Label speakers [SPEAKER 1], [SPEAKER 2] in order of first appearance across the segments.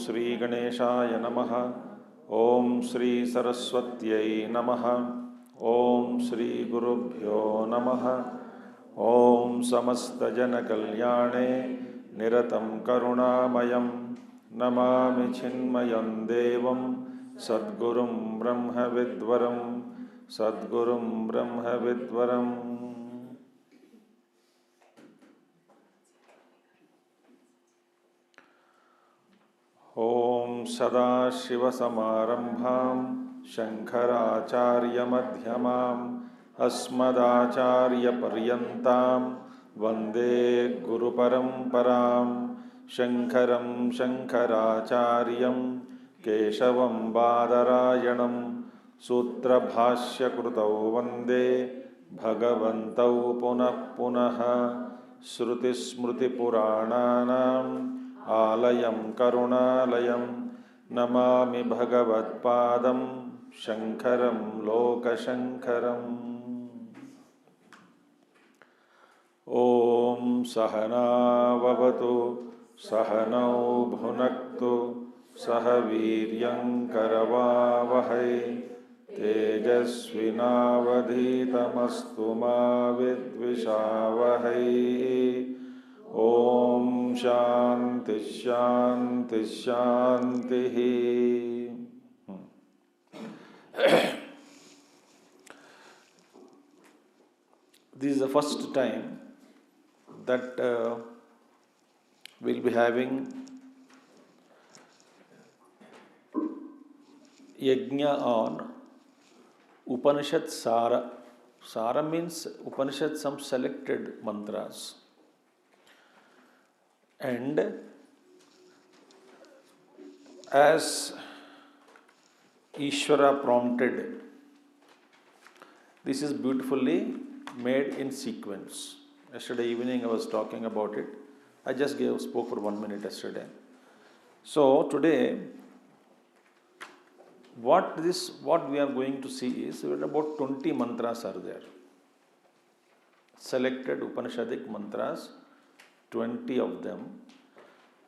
[SPEAKER 1] Sri Ganeshaya Namaha. Om Sri Saraswatyai Namaha. Om Sri Gurubhyo Namaha. Om Samasta Jana Kalyane Niratam Karunamayam Namami Chinmayam Devam Sadgurum Brahma Vidvaram Sadgurum Brahma Vidvaram. Om Sadashivasamarambham Shankaracharya Madhyamam Asmadacharya Paryantam Vande Guru Paramparam Shankaram Shankaracharyam Keshavam Badarayanam Sutra Bhashya Krutau Vande Bhagavantau Punah Punaha Shruti Smriti Purananam Alayam Karunalayam Namami Bhagavat Padam Shankaram Lokashankaram. Om Sahana Vavatu Sahanau Bhunaktu Sahaviryam Karavavahai Tejasvinavadhitamastu ma vidvishavahai. Om Shanti Shanti Shanti. This is the first time that we'll be having yajna on Upanishad Sara. Sara means Upanishad, some selected mantras. And as Ishvara prompted, this is beautifully made in sequence. Yesterday evening I was talking about it. I just spoke for 1 minute yesterday. So today, what we are going to see is about 20 mantras are there. Selected Upanishadic mantras, 20 of them,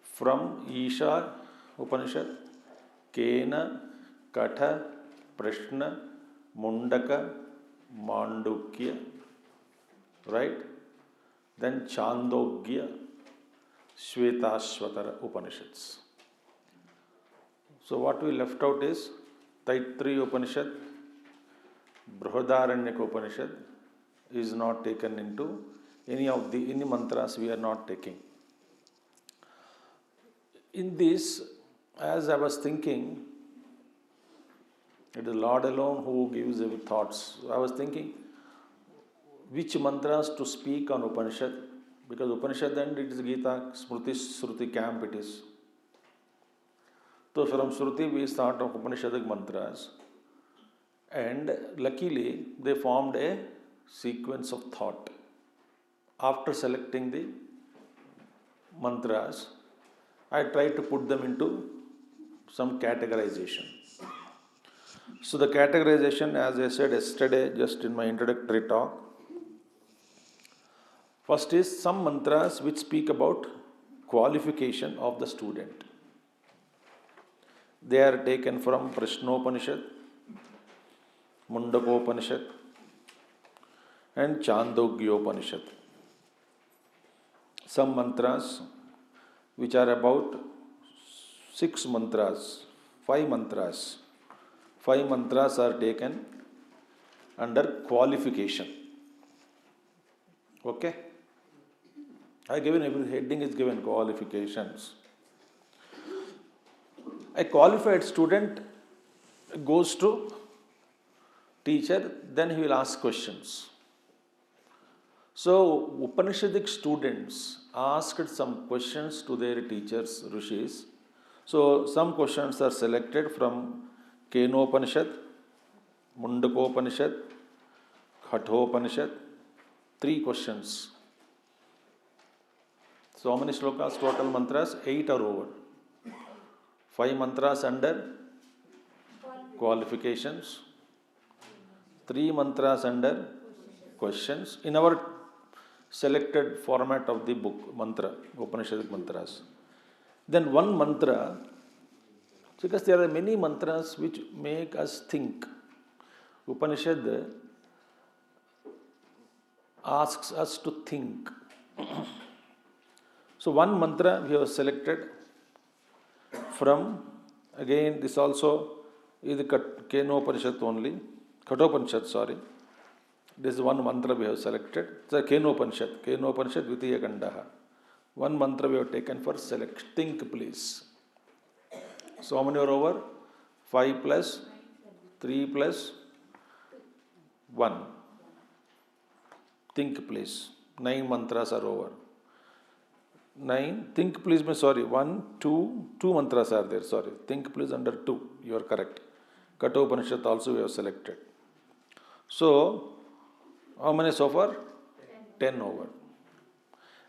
[SPEAKER 1] from Isha Upanishad, Kena, Katha, Prashna, Mundaka, Mandukya, right? Then Chandogya, Shvetashvatara Upanishads. So what we left out is Taittiriya Upanishad, Brihadaranyaka Upanishad is not taken into any mantras we are not taking. In this, as I was thinking, it is Lord alone who gives every thoughts. I was thinking which mantras to speak on Upanishad, because Upanishad and it is Gita, Smriti, Shruti camp it is. So from Shruti we start of Upanishadic mantras, and luckily they formed a sequence of thought. After selecting the mantras, I tried to put them into some categorization. So the categorization, as I said yesterday just in my introductory talk, first is some mantras which speak about qualification of the student. They are taken from Prashnopanishad, Mundakopanishad and Chandogyopanishad. Some mantras which are about 5 mantras. 5 mantras are taken under qualification. Okay? I given every heading is given qualifications. A qualified student goes to teacher, then he will ask questions. So Upanishadic students asked some questions to their teachers, Rishis. So some questions are selected from Kenopanishad, Mundakopanishad, Kathopanishad. 3 questions. So how many slokas, total mantras? 8 are over. 5 mantras under qualifications, 3 mantras under questions in our selected format of the book, mantra, Upanishadic mantras. Then 1 mantra Because there are many mantras which make us think. Upanishad asks us to think. So one mantra we have selected from, again this also is the Kenopanishad only, Kathopanishad, sorry. This is one mantra we have selected. It's a Kenopanishad, Dvitiya Kandaha. One mantra we have taken for select. Think please. So how many are over? 5 plus 3 plus 1. Think please. 9 mantras are over. 9. Think please means, sorry, 1, 2 mantras are there, sorry. Think please under 2. You are correct. Kathopanishad also we have selected. So, how many so far? 10 over.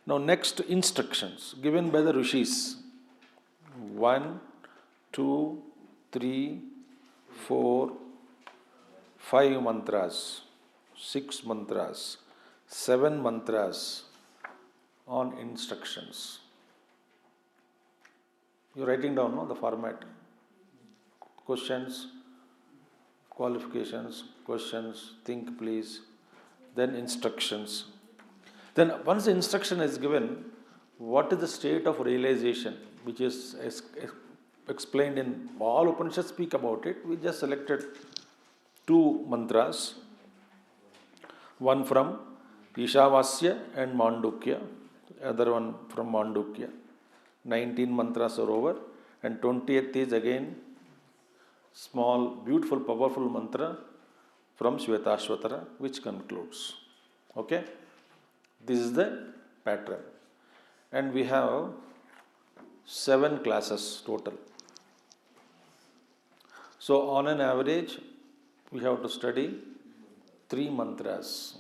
[SPEAKER 1] Now next instructions given by the Rishis. 1, 2, 3, 4, 5 mantras, 6 mantras, 7 mantras on instructions. You're writing down, no, the format. Questions, qualifications, questions, think please, then instructions. Then once the instruction is given, what is the state of realization, which is explained in all Upanishads speak about it. We just selected 2 mantras, one from Ishavasya and Mandukya, other one from Mandukya. 19 mantras are over, and 20th is again small, beautiful, powerful mantra from Shvetashvatara, which concludes. Okay? This is the pattern. And we have 7 classes total. So on an average, we have to study 3 mantras.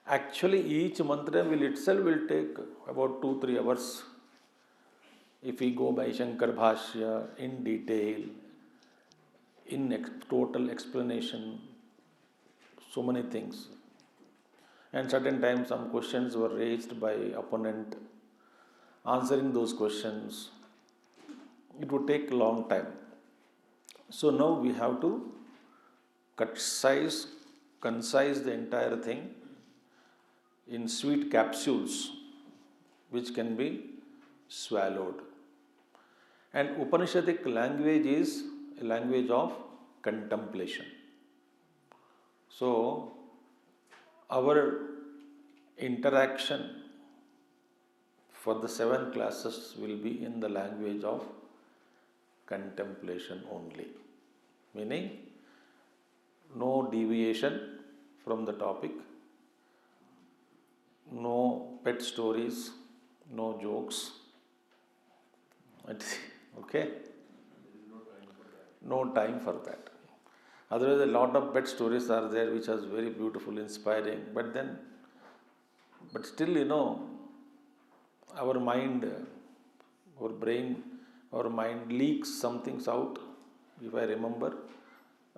[SPEAKER 1] Actually, each mantra will take about 2-3 hours. If we go by Shankar Bhashya in detail, in total explanation, so many things. And certain times some questions were raised by opponent. Answering those questions, it would take a long time. So now we have to concise the entire thing in sweet capsules which can be swallowed. And Upanishadic language is a language of contemplation. So our interaction for the 7 classes will be in the language of contemplation only. Meaning, no deviation from the topic, no pet stories, no jokes. Okay? No time for that. Otherwise, a lot of pet stories are there which are very beautiful, inspiring, but still, our mind, our brain, our mind leaks some things out. If I remember,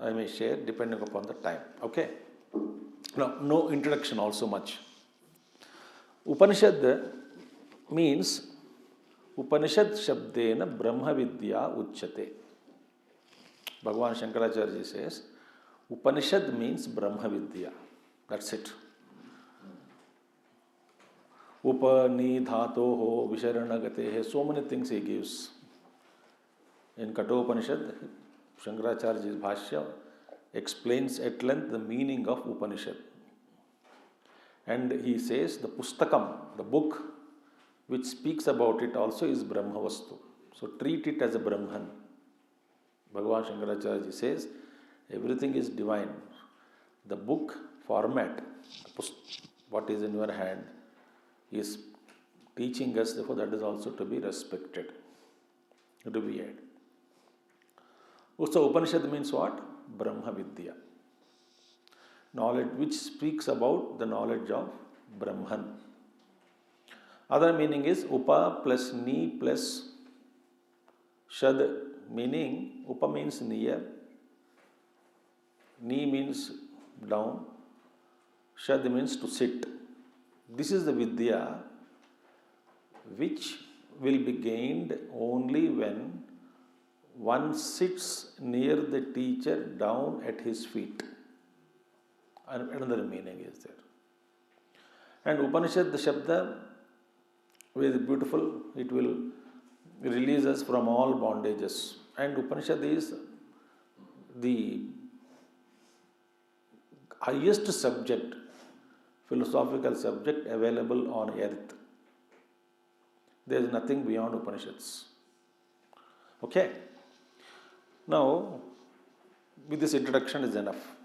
[SPEAKER 1] I may share depending upon the time. Okay? Now, no introduction also much. Upanishad means Upanishad Shabdena Brahma Vidya Uchyate. Bhagavan Shankaracharya says Upanishad means Brahma Vidya. That's it. Upanidhatoho Visharanagatehe. So many things he gives. In Kathopanishad, Shankaracharya's Bhashya explains at length the meaning of Upanishad. And he says the Pustakam, the book which speaks about it also is Brahmavastu. So treat it as a Brahman. Bhagavan Shankaracharya says everything is divine. The book format, what is in your hand, is teaching us, therefore that is also to be respected, revered. So Upanishad means what? Brahma Vidya. Knowledge which speaks about the knowledge of Brahman. Other meaning is Upa plus Ni plus Shad, meaning Upa means near, Ni means down, Shad means to sit. This is the Vidya which will be gained only when one sits near the teacher down at his feet. And another meaning is there. And Upanishad, the Shabda, very beautiful, it will release us from all bondages. And Upanishad is the highest subject, philosophical subject available on earth. There is nothing beyond Upanishads. Okay? Now, with this introduction is enough.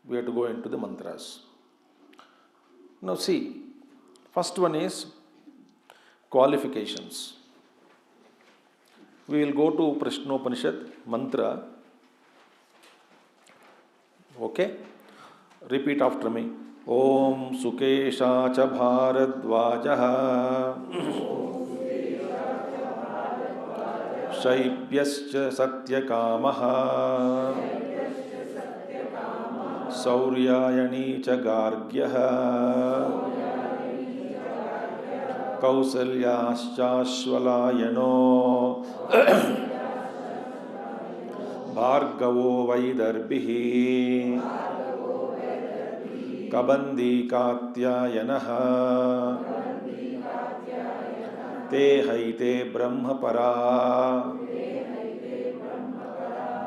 [SPEAKER 1] We have to go into the mantras. Now see, first one is qualifications. We will go to Prashnopanishad mantra. Okay? Repeat after me. Om Sukesha cha Bharadvajaha Shaibhyascha Satyakamaha Sauryayani cha Gargyaha Kausalyashchashvalayano Bhargavo Vaidarbhihi Kabandi Katyayanaha Te Haite Brahmapara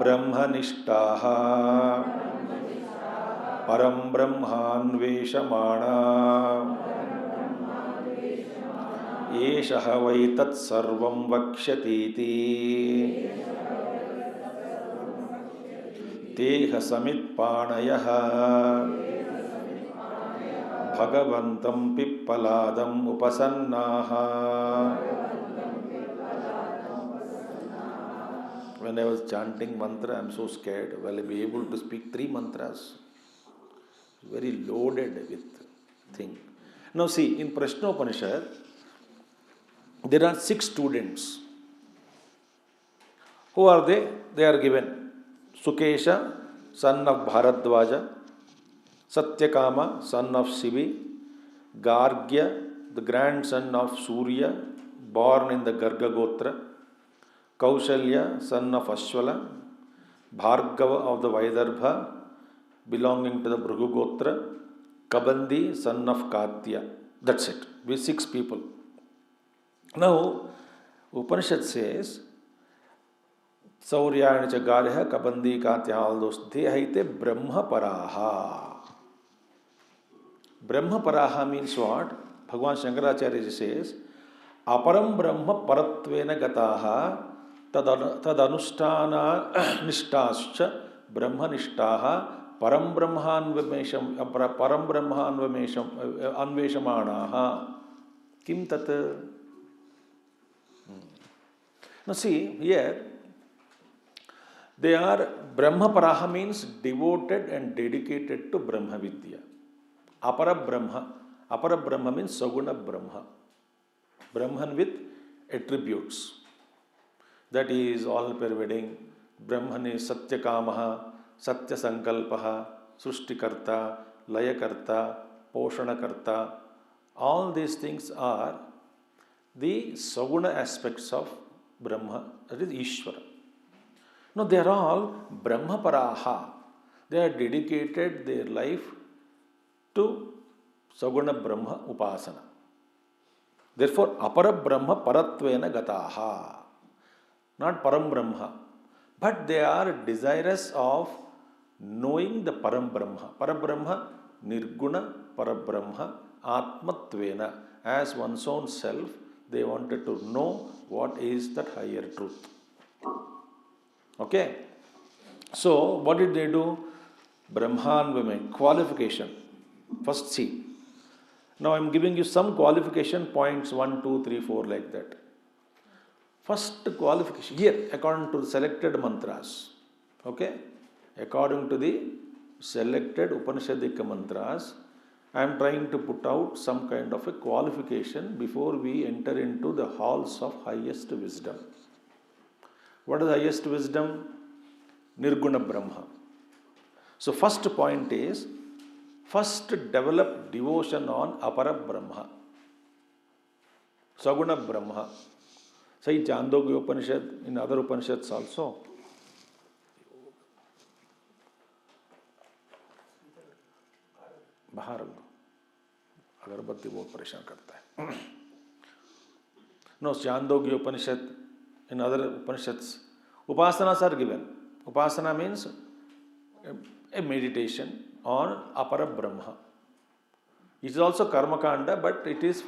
[SPEAKER 1] Brahmanishtaha Param Brahmanveshamana Yeshaha Vaitat Sarvam Vakshyatiti Teha Samitpanayaha Bhagavantam Pippaladam Upasannaha. When I was chanting mantra, I am so scared. Will I be able to speak 3 mantras? Very loaded with thing. Now see, in Prashnopanishad, there are 6 students. Who are they? They are given. Sukesha, son of Bharadvaja. Satyakama, son of Sivi. Gargya, the grandson of Surya, born in the Garga Gotra. Kaushalya, son of Ashvala. Bhargava of the Vaidarbha, belonging to the Bhrigu Gotra. Kabandi, son of Katya. That's it. We 6 people. Now, Upanishad says, Sauryayani cha Gargyaha, Kabandi, Katya, all those, they haite Brahma Paraha. Brahma Paraha means what? Bhagavan Shankaracharya says, Aparam Brahma Paratvena Gataha Tadanushtana Nishtascha Brahma Nishtaha Param Brahmanvamesham Anveshamanaha. Kim tat? Now see, here, they are, Brahma Paraha means devoted and dedicated to Brahma Vidya. Apara Brahma means Saguna Brahma. Brahman with attributes. That is all pervading. Brahman is Satyakamaha, Satya Sankalpaha, Srushtikarta, Layakarta, Poshanakarta. All these things are the Saguna aspects of Brahma, that is Ishvara. Now they are all Brahma Paraha. They are dedicated their life to Saguna Brahma Upasana. Therefore, Apara Brahma Paratvena Gataha. Not Param Brahma. But they are desirous of knowing the Param Brahma. Parabrahma, Nirguna Parabrahma, Atmatvena. As one's own self, they wanted to know what is that higher truth. Okay? So, what did they do? Brahmanvame, qualification. First see. Now I am giving you some qualification points, 1, 2, 3, 4 like that. First qualification, here according to the selected mantras. Okay? According to the selected Upanishadic mantras, I am trying to put out some kind of a qualification before we enter into the halls of highest wisdom. What is highest wisdom? Nirguna Brahma. So first point is, first develop devotion on Apara Brahma. Saguna Brahma. Say Chandogya Upanishad, in other Upanishads also. बाहर अगरबत्ती बहुत परेशान करता है. No, Chandogya Upanishad, in other Upanishads, upasanas are given. Upasana means a meditation on Apara Brahma. It is also Karma Kanda, but it's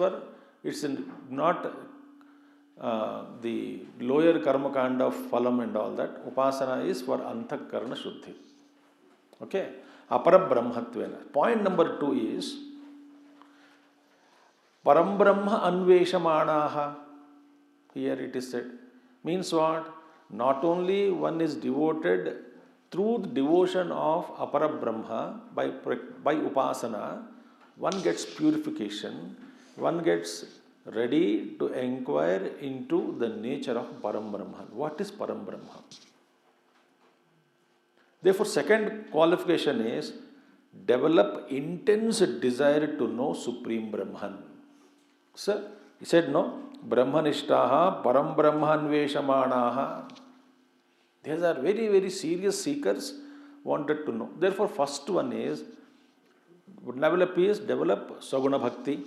[SPEAKER 1] not the lower Karma Kanda of Phalam and all that. Upasana is for Antakarana Shuddhi. Okay? Apara Brahmatvena. Point number 2 is Param Brahma Anveshamanaha. Here it is said. Means what? Not only one is devoted through the devotion of Apara Brahma by Upasana, one gets purification, one gets ready to inquire into the nature of Param Brahman. What is Param Brahman? Therefore, second qualification is develop intense desire to know Supreme Brahman. Sir, he said no. Brahmanishtaha Param Brahmanveshamanaha. These are very, very serious seekers wanted to know. Therefore, first one is develop Saguna Bhakti,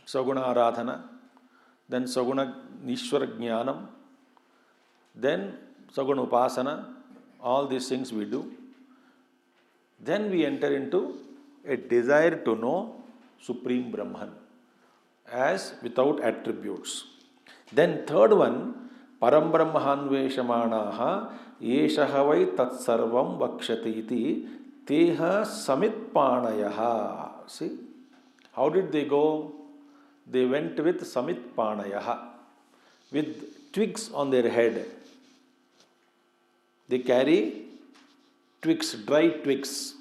[SPEAKER 1] Saguna Aradhana, then Saguna Nishwara Jnanam, then Saguna Upasana. All these things we do. Then we enter into a desire to know Supreme Brahman as without attributes. Then third one, Param Brahmanveshamanaha Yeshaha vai tat sarvam vakshati teha samitpanayaha. See, how did they go? They went with samitpanayaha, with twigs on their head. They carry twigs, dry twigs.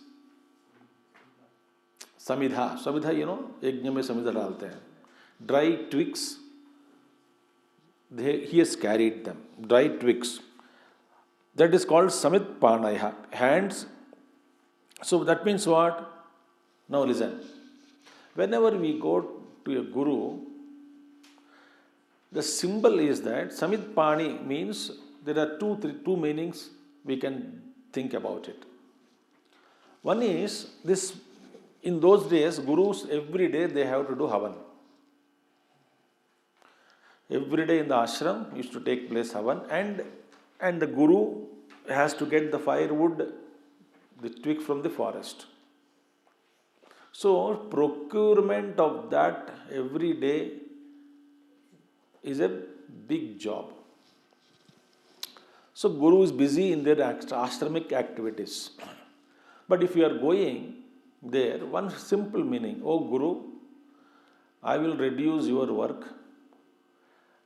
[SPEAKER 1] Samidha, you know, yajna mein samidha डालते हैं. Dry twigs, he has carried them. Dry twigs. That is called samitpanaya. Hands. So that means what? Now listen. Whenever we go to a guru, the symbol is that samitpani means there are two meanings we can think about it. One is this, in those days, gurus every day they have to do havan. Every day in the ashram used to take place havan, and the guru has to get the firewood, the twig from the forest. So procurement of that every day is a big job. So guru is busy in their ashramic activities. But if you are going there, one simple meaning, oh Guru, I will reduce your work.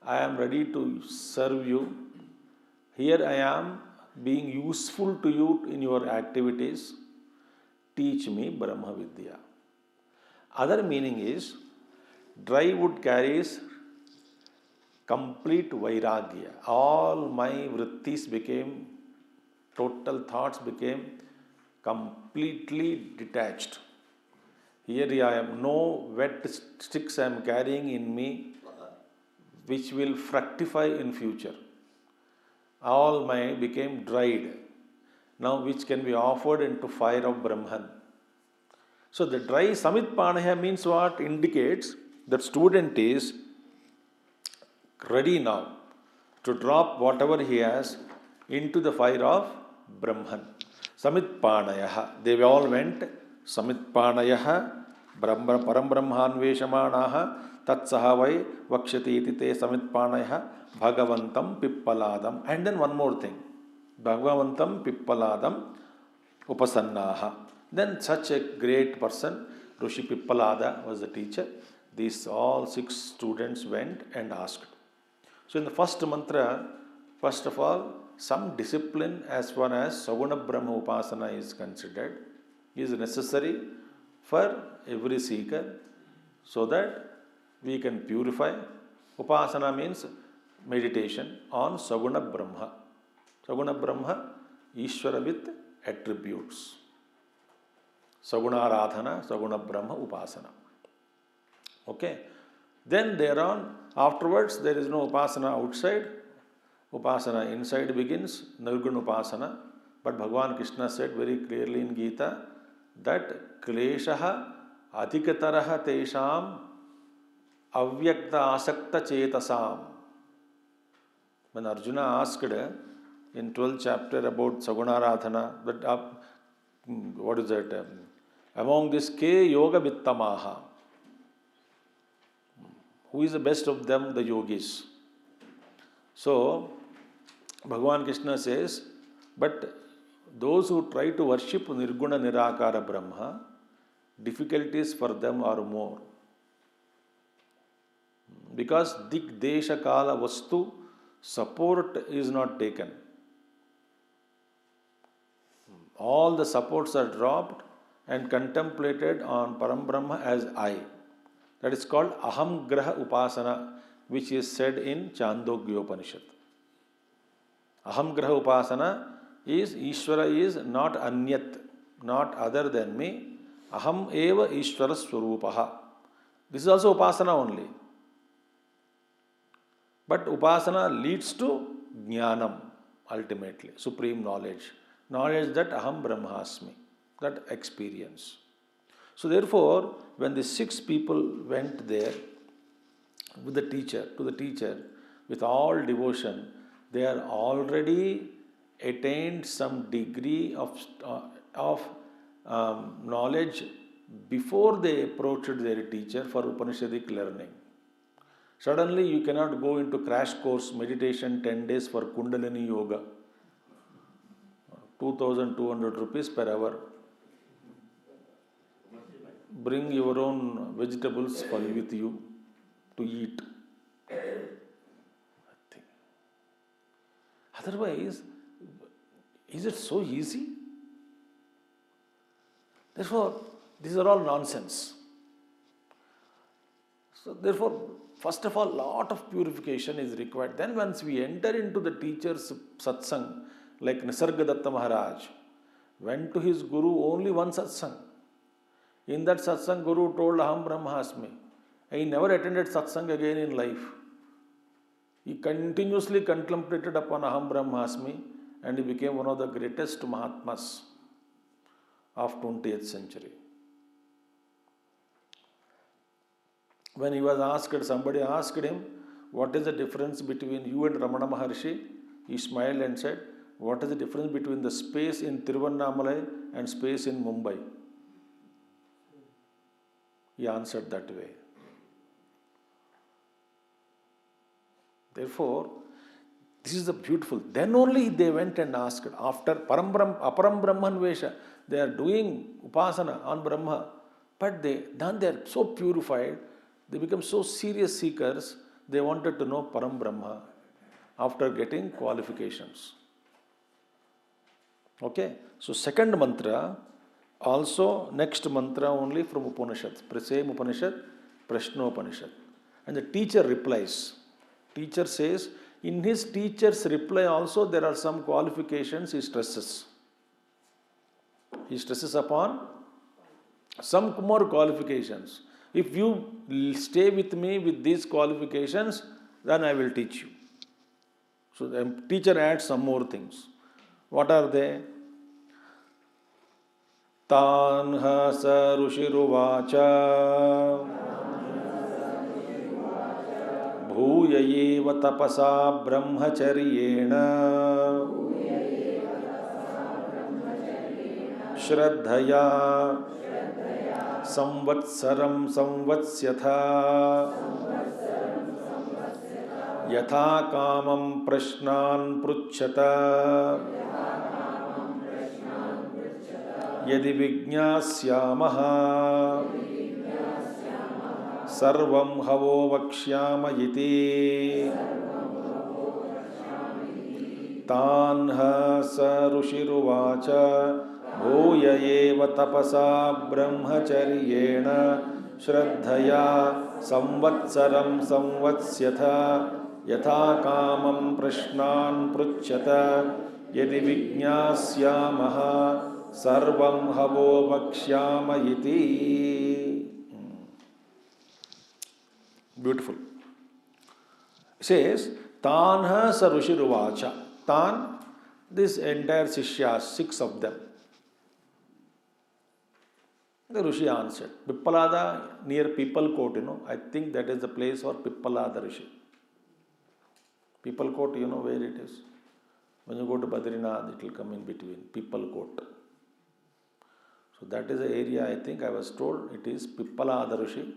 [SPEAKER 1] I am ready to serve you. Here I am being useful to you in your activities. Teach me Brahma Vidya. Other meaning is, dry wood carries complete vairagya. All my vrittis became, total thoughts became completely detached. Here I am, no wet sticks I am carrying in me which will fructify in future. All my became dried, now which can be offered into fire of Brahman. So the dry samitpanaya means what? Indicates that student is ready now to drop whatever he has into the fire of Brahman. Samitpanayaha. They all went. Samitpanayaha Param Brahmanveshamanaha Tatsaha vai Vakshati iti te Samitpanayaha Bhagavantam Pippaladam. And then one more thing. Bhagavantam Pippaladam Upasannaha. Then such a great person, Rishi Pippalada was the teacher. These all 6 students went and asked. So in the first mantra, first of all, some discipline as far as Saguna Brahma Upasana is considered is necessary for every seeker so that we can purify. Upasana means meditation on Saguna Brahma. Saguna Brahma, Ishvara with attributes. Saguna Aradhana, Saguna Brahma Upasana. Okay. Then thereon, Afterwards, there is no upasana outside. Upasana inside begins, Nirguna Upasana. But Bhagavan Krishna said very clearly in Gita that Kleshaha Adhikataraha Tesham Avyakta Asakta Chetasam. When Arjuna asked in 12th chapter about Sagunaradhana, that what is that? Among this K Yoga Vittamaha. Who is the best of them? The yogis. So, Bhagavan Krishna says, but those who try to worship Nirguna Nirakara Brahma, difficulties for them are more. Because Dik Desha Kala Vastu, support is not taken. All the supports are dropped and contemplated on Param Brahma as I. That is called Aham Graha Upasana, which is said in Chandogya Upanishad. Aham Graha Upasana is Ishvara is not Anyat, not other than me. Aham Eva Ishvara Swarupaha. This is also Upasana only. But Upasana leads to Jnanam ultimately, supreme knowledge. Knowledge that Aham Brahmasmi, that experience. So therefore, when the 6 people went there with the teacher, with all devotion, they are already attained some degree of knowledge before they approached their teacher for Upanishadic learning. Suddenly you cannot go into crash course meditation 10 days for Kundalini Yoga. 2,200 rupees per hour. Bring your own vegetables with you to eat. Otherwise, is it so easy? Therefore, these are all nonsense. So therefore, first of all, lot of purification is required. Then once we enter into the teacher's satsang, like Nisargadatta Maharaj went to his guru only one satsang. In that satsang, Guru told Aham Brahmasmi. He never attended satsang again in life. He continuously contemplated upon Aham Brahmasmi and he became one of the greatest Mahatmas of 20th century. When he was asked, somebody asked him, what is the difference between you and Ramana Maharshi? He smiled and said, what is the difference between the space in Tiruvannamalai and space in Mumbai? He answered that way. Therefore, this is the beautiful. Then only they went and asked. After Aparam Brahman Vesha, they are doing Upasana on Brahma. But they are so purified, they become so serious seekers, they wanted to know Param Brahma after getting qualifications. Okay, so second mantra, also next mantra only from Upanishad, same Upanishad, Prashnopanishad. And the teacher replies. Teacher says, in his teacher's reply also there are some qualifications he stresses. He stresses upon some more qualifications. If you stay with me with these qualifications, then I will teach you. So the teacher adds some more things. What are they? Tanha sa rushiruvacha bhuyayeva tapasa brahmacharyena shraddhaya samvatsaram samvatsyatha yatha kamam prashnan pruchchata यदि विज्ञास्यामः सर्वं हवो वक्ष्याम इति तान्ह स ऋषिरुवाच भूय एव तपसा ब्रह्मचर्येण श्रद्धया संवत्सरं संवत्स्यथ यथा कामं प्रश्नान् पृच्छत यदि विज्ञास्यामः Sarvam havo vakshama iti. Beautiful. says, Tanha Sarushiruvacha. Tan, this entire Shishya, 6 of them. The Rishi answered. Pippalada near People Court, I think that is the place for Pippalada Rishi. People Court, you know where it is? When you go to Badrinath, it will come in between. People Court. So that is the area, I think I was told it is Pippalada Rishi.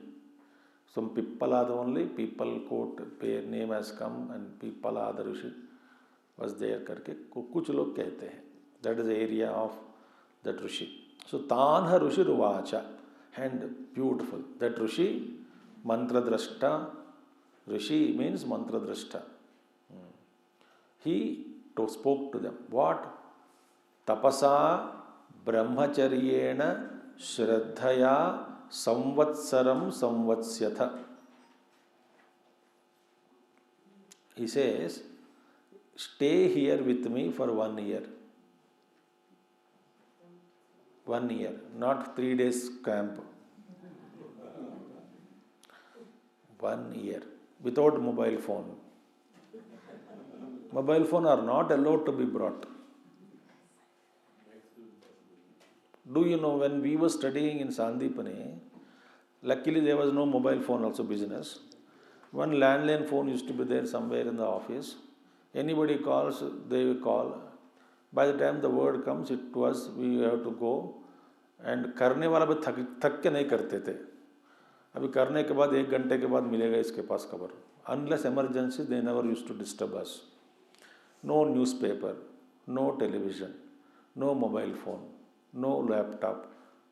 [SPEAKER 1] From Pippalada only, People Court name has come and Pippalada Rishi was there करके कुछ लोग कहते हैं. That is the area of that Rishi. So Tanha Rishi Ruvacha, and beautiful. That Rishi, Mantra Drashta, Rishi means Mantra Drashta. He spoke to them. What? Tapasa Brahmacharyena Shraddhaya Samvatsaram Samvatsyatha. He says, stay here with me for 1 year. 1 year, not 3 days camp. 1 year, without mobile phone. Mobile phone are not allowed to be brought. Do you know when we were studying in Sandipani, luckily there was no mobile phone also business. One landline phone used to be there somewhere in the office. Anybody calls, they will call. By the time the word comes, it was, we have to go. And करने वाला भी थक के नहीं करते थे. अभी करने के बाद 1 घंटे के बाद मिलेगा इसके पास खबर. Unless emergency, they never used to disturb us. No newspaper, no television, no mobile phone, no laptop,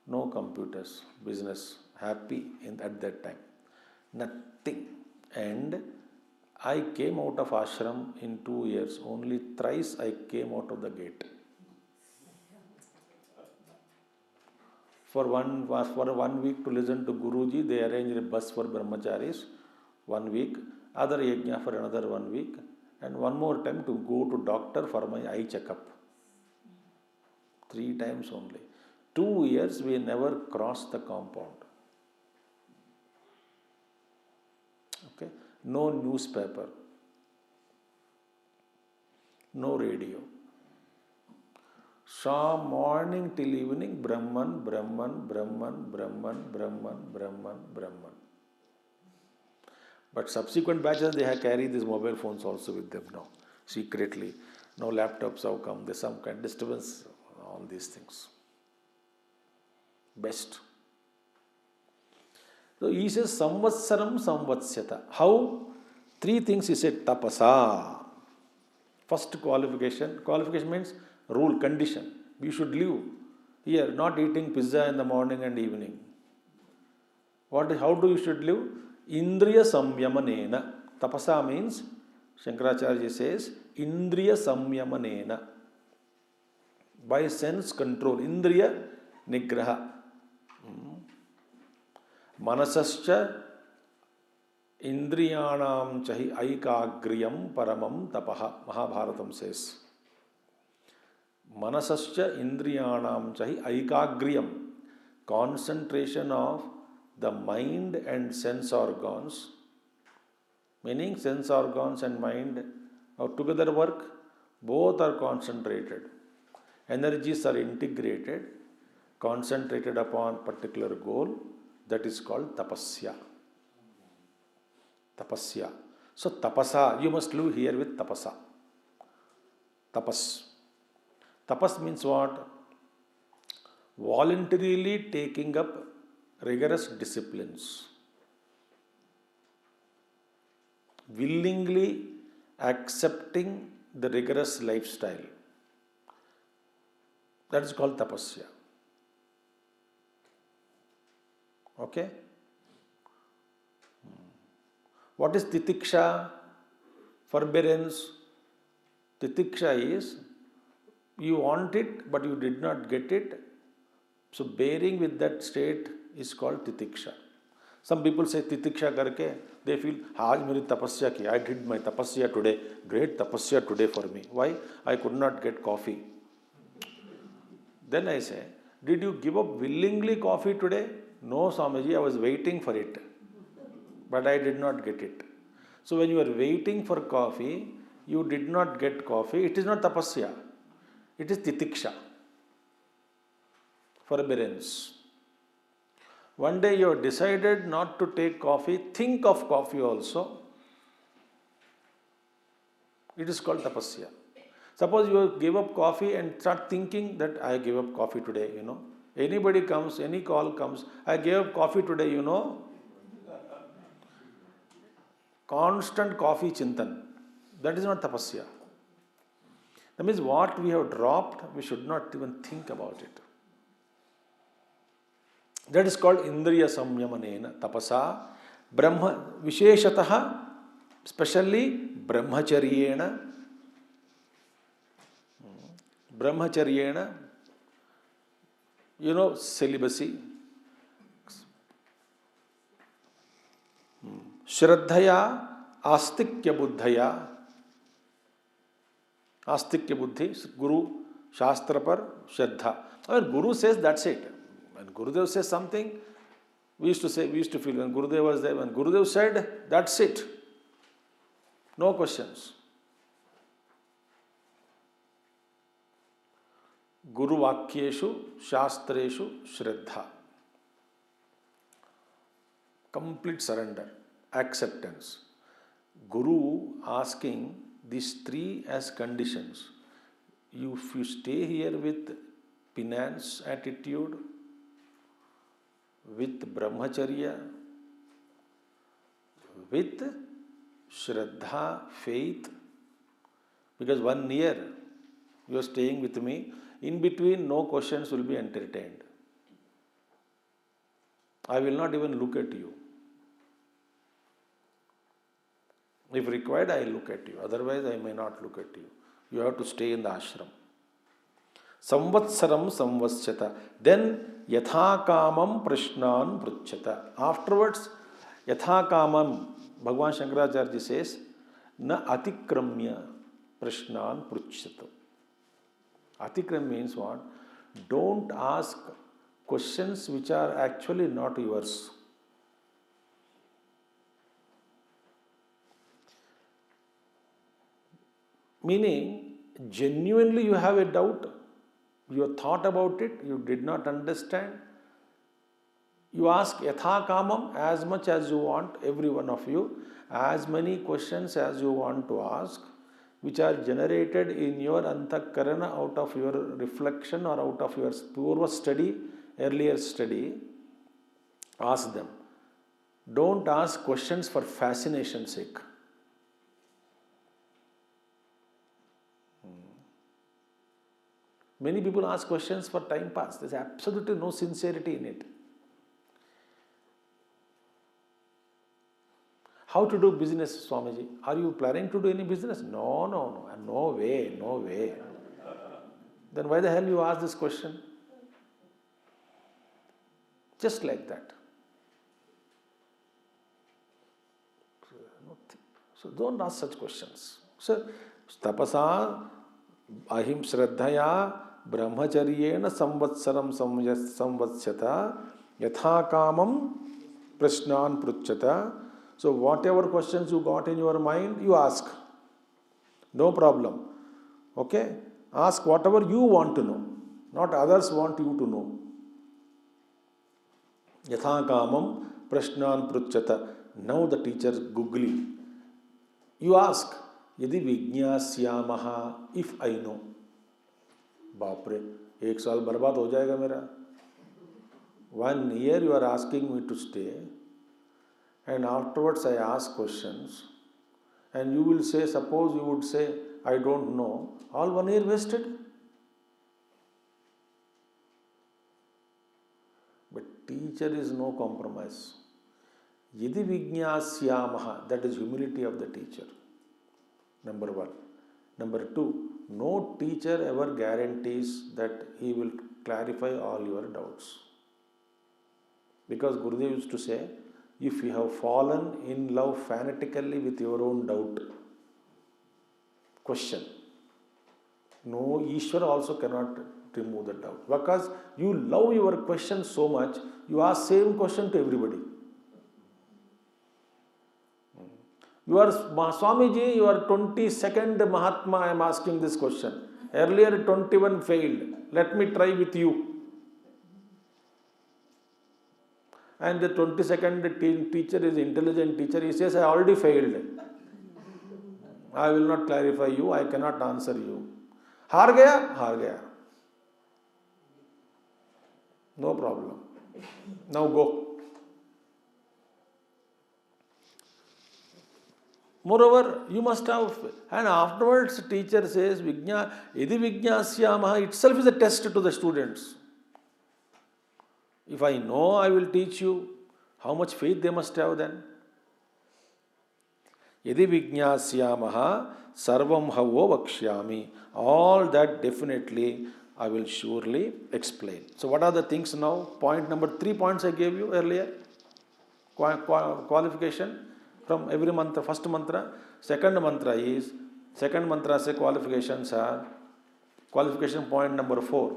[SPEAKER 1] no computers. Business happy at that time. Nothing. And I came out of ashram in 2 years. Only thrice I came out of the gate. For one week to listen to Guruji, they arranged a bus for brahmacharis. 1 week. Other yajna for another 1 week. And one more time to go to doctor for my eye checkup. 3 times only. 2 years we never crossed the compound. Okay. No newspaper. No radio. From morning till evening, Brahman, Brahman, Brahman, Brahman, Brahman, Brahman, Brahman. But subsequent batches, they have carried these mobile phones also with them now, secretly. No laptops have come. There's some kind of disturbance, all these things. Best. So he says, Samvatsaram Samvatsyata. How? 3 things he said. Tapasa. First qualification. Qualification means rule, condition. We should live here, not eating pizza in the morning and evening. How do you should live? Indriya Samyamanena. Tapasa means, Shankaracharya says, Indriya Samyamanena. By sense control. Indriya Nigraha. Manasascha Indriyanam Chahi Aikagriyam Paramam Tapaha. Mahabharatam says. Manasascha Indriyanam Chahi Aikagriyam. Concentration of the mind and sense organs, meaning sense organs and mind are together work, both are concentrated. Energies are integrated, concentrated upon particular goal, that is called tapasya. Tapasya. So tapasa, you must live here with tapasa. Tapas. Tapas means what? Voluntarily taking up rigorous disciplines, willingly accepting the rigorous lifestyle. That is called tapasya. Okay? What is titiksha? Forbearance. Titiksha is, you want it but you did not get it. So bearing with that state is called titiksha. Some people say titiksha karke, they feel, aaj meri tapasya ki, I did my tapasya today, great tapasya today for me. Why? I could not get coffee. Then I say, did you give up willingly coffee today? No, Swamiji, I was waiting for it, but I did not get it. So when you are waiting for coffee, you did not get coffee, it is not tapasya, it is titiksha, forbearance. One day you have decided not to take coffee, think of coffee also, it is called tapasya. Suppose you give up coffee and start thinking that I gave up coffee today, Anybody comes, any call comes, I gave up coffee today, Constant coffee chintan. That is not tapasya. That means what we have dropped, we should not even think about it. That is called indriya samyamanena tapasa. Brahma visheshataha, especially brahmacharyena. Brahmacharyena, celibacy. Shraddhaya astikya buddhaya. Astikya buddhi, Guru, Shastra par, Shraddha. When Guru says, that's it. When Gurudev says something, we used to feel when Gurudev was there, when Gurudev said, that's it. No questions. Guru Vakyeshu, Shastreshu, Shraddha. Complete surrender, acceptance. Guru asking these three as conditions. If you stay here with penance attitude, with brahmacharya, with shraddha, faith, because 1 year you are staying with me, in between no questions will be entertained. I will not even look at you. If required, I will look at you. Otherwise, I may not look at you. You have to stay in the ashram. Samvatsaram samvasyata. Then, yathakamam prashnan pruchata. Afterwards, yathakamam, Bhagavan Shankaracharya says, na atikramya prashnan pruchata. Atikram means what? Don't ask questions which are actually not yours. Meaning, genuinely you have a doubt, you have thought about it, you did not understand. You ask yatha kamam as much as you want, every one of you, as many questions as you want to ask, which are generated in your antakarana out of your reflection or out of your purva study, earlier study, ask them. Don't ask questions for fascination's sake. Many people ask questions for time pass. There is absolutely no sincerity in it. How to do business, Swamiji? Are you planning to do any business? No way. Then why the hell you ask this question? Just like that. So don't ask such questions. So, tapasa ahim shraddhaya brahmacharyena samvatsaram samvatsyata yathakamam prashnan pruchata. So whatever questions you got in your mind, you ask. No problem. Okay? Ask whatever you want to know, not others want you to know. Yathakamam prashnan pruchata. Now the teacher's googly. You ask, yadi vijñasyamaha, if I know. Bapre, 1 saal barbad ho jayega mera. 1 year you are asking me to stay, and afterwards I ask questions, and you will say, suppose you would say, I don't know, all 1 year wasted. But teacher is no compromise. Yadi vijñasyamaha, that is humility of the teacher. Number 1. Number 2, no teacher ever guarantees that he will clarify all your doubts. Because Gurudev used to say, if you have fallen in love fanatically with your own doubt, question, no Ishvara also cannot remove the doubt. Because you love your question so much, you ask same question to everybody. You are Swamiji, you are 22nd Mahatma, I am asking this question. Earlier 21 failed. Let me try with you. And the 22nd teacher is intelligent teacher. He says, I already failed. I will not clarify you. I cannot answer you. हार गया. No problem. Now go. Moreover, you must have, and afterwards teacher says, Yadi Vijnasyamaha itself is a test to the students. If I know, I will teach you. How much faith they must have then? Yadi Vijnasyamaha sarvam havo vakshyami. All that definitely I will surely explain. So what are the things now? Point number 3 points I gave you earlier. Qualification from every mantra. First mantra. Second mantra say qualifications are, qualification point number 4.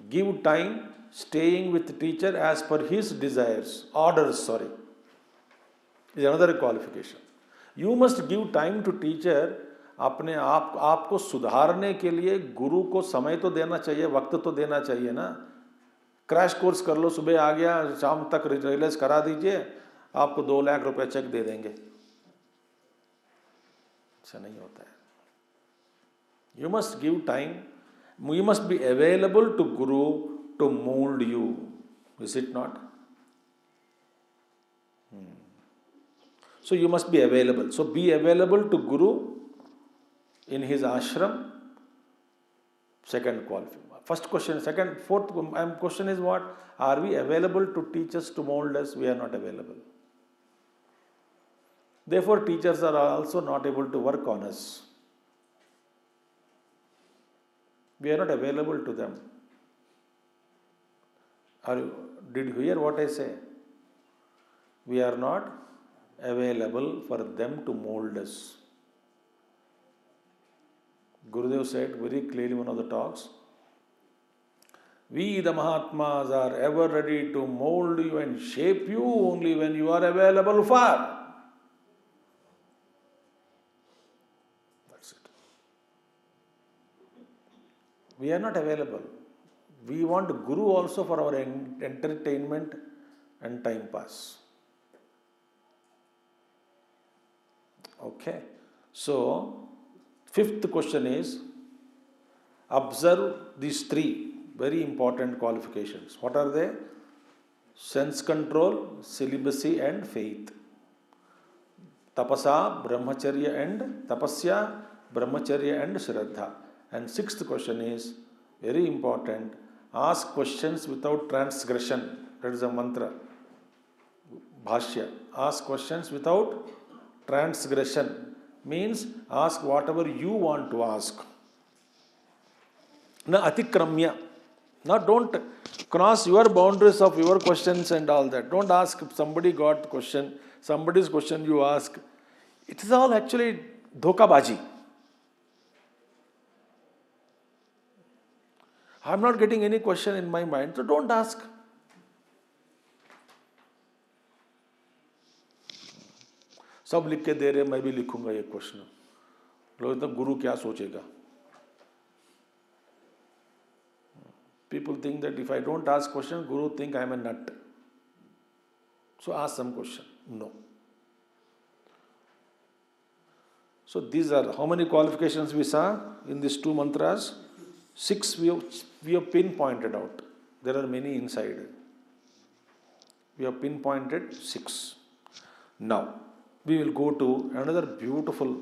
[SPEAKER 1] Give time staying with the teacher as per his desires. Orders, is another qualification. You must give time to teacher. अपने आपको सुधारने के लिए गुरु को समय तो देना चाहिए, वक्त तो देना चाहिए ना. क्रैश कोर्स कर लो, सुबह आ गया, शाम तक रियलाइज करा दीजिए, आपको 2 लाख रुपए चेक दे देंगे. ऐसा नहीं होता है. You must give time. You must be available to Guru to mold you. Is it not? So you must be available. So be available to Guru in his ashram. Second qualification. First question, second, fourth question is what? Are we available to teach us, to mold us? We are not available. Therefore, teachers are also not able to work on us. We are not available to them. Did you hear what I say? We are not available for them to mold us. Gurudev said very clearly in one of the talks, we the Mahatmas are ever ready to mold you and shape you only when you are available for. That's it. We are not available. We want Guru also for our entertainment and time pass. Okay. So, fifth question is, observe these 3 very important qualifications. What are they? Sense control, celibacy and faith. Tapasya, brahmacharya and shraddha. And sixth question is very important. Ask questions without transgression. That is a mantra. Bhashya. Ask questions without transgression. Means ask whatever you want to ask. Na atikramya. Now don't cross your boundaries of your questions and all that. Don't ask if somebody got question, somebody's question you ask. It is all actually dhokabaji. I am not getting any question in my mind, so don't ask. सब लिख के दे रहे, मैं भी लिखूंगा ये question. लोग तो गुरु क्या सोचेगा? People think that if I don't ask question, Guru think I am a nut. So ask some question. No. So these are, how many qualifications we saw in these 2 mantras? 6 we have pinpointed out. There are many inside. We have pinpointed 6. Now, we will go to another beautiful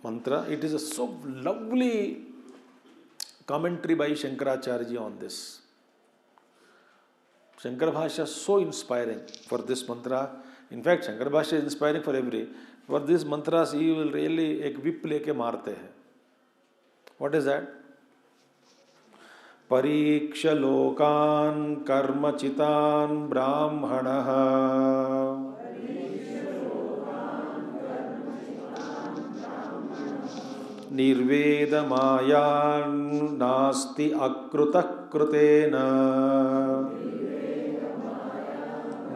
[SPEAKER 1] mantra. It is a so lovely commentary by Shankaracharya on this. Shankara Bhashya is so inspiring for this mantra. In fact, Shankara Bhashya is inspiring for every. For these mantras, he will really एक whip लेके मारते हैं. What is that? परीक्ष लोकान् कर्मचितान् ब्राह्मणः निर्वेदमायान् नास्ति अकृतः कृतेन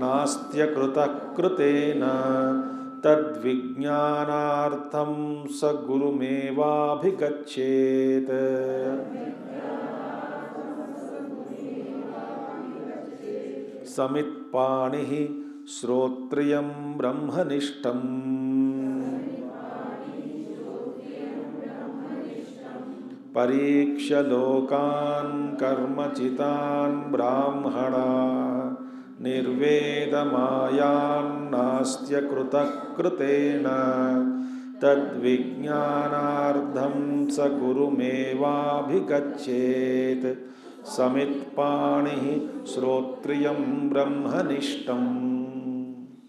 [SPEAKER 1] नास्त्यकृतः कृतेन तद्विज्ञानार्थं स गुरुमेवाभिगच्छेत्. समित्पाणिः श्रोत्रियं ब्रह्मनिष्ठम्. परीक्ष्य लोकान् कर्मचितान् ब्राह्मणा निर्वेदमायान्नास्त्यकृतः कृतेन तद्विज्ञानार्थं स गुरुमेवाभिगच्छेत्. समित्पाणिः श्रोत्रियं ब्रह्मनिष्ठम्.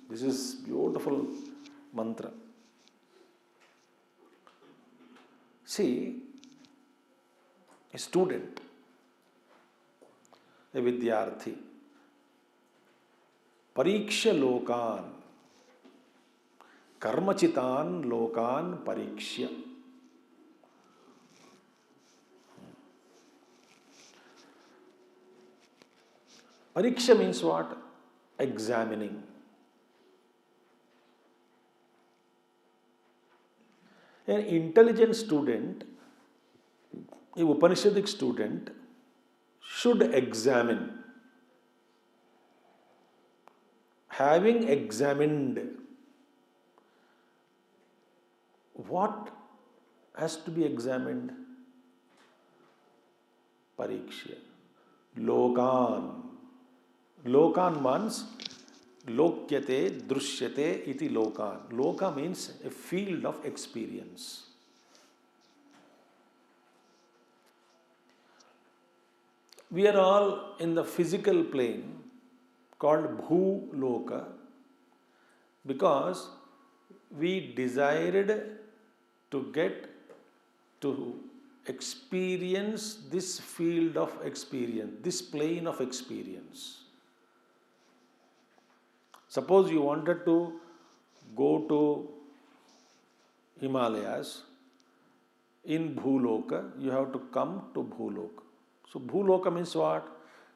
[SPEAKER 1] This is beautiful mantra. See, a student, a vidyarthi, pariksha lokan, karmachitan lokan parikshya. Pariksha means what? Examining. An intelligent student, a Upanishadic student, should examine. Having examined, what has to be examined? Pariksha. Lokan. Lokan means lokyate, drushyate iti lokan. Loka means a field of experience. We are all in the physical plane called Bhu-loka because we desired to get to experience this field of experience, this plane of experience. Suppose you wanted to go to Himalayas in Bhu-loka, you have to come to Bhu-loka. So Bhu-loka means what?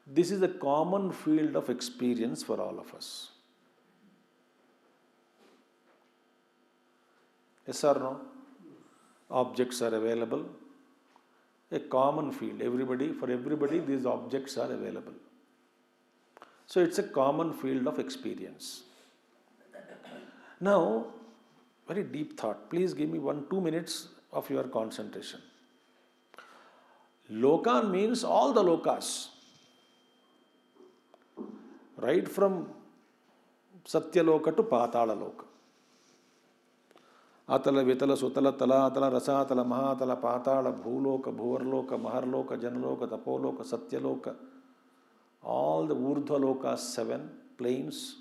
[SPEAKER 1] This is a common field of experience for all of us. Yes or no? Objects are available. A common field. For everybody, these objects are available. So it's a common field of experience. Now, very deep thought. Please give me 1-2 minutes of your concentration. Lokan means all the lokas. Right from Satyaloka to Patala Loka. Atala, Vitala, Sutala, Tala, Atala, Rasatala, Mahatala, Patala, Bhuloka, Bhuvarloka, Maharloka, Janaloka, Tapoloka, Satyaloka. All the Urdhva Lokas, 7 planes,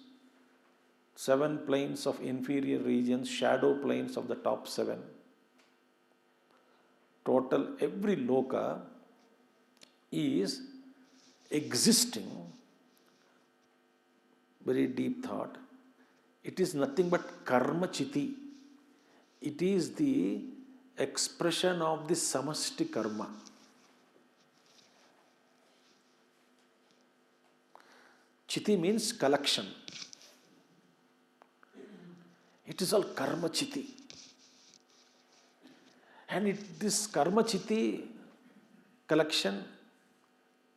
[SPEAKER 1] 7 planes of inferior regions, shadow planes of the top 7. Total, every loka is existing. Very deep thought. It is nothing but karma chiti. It is the expression of the samasti karma. Chiti means collection. It is all karma chiti. And this karma chiti collection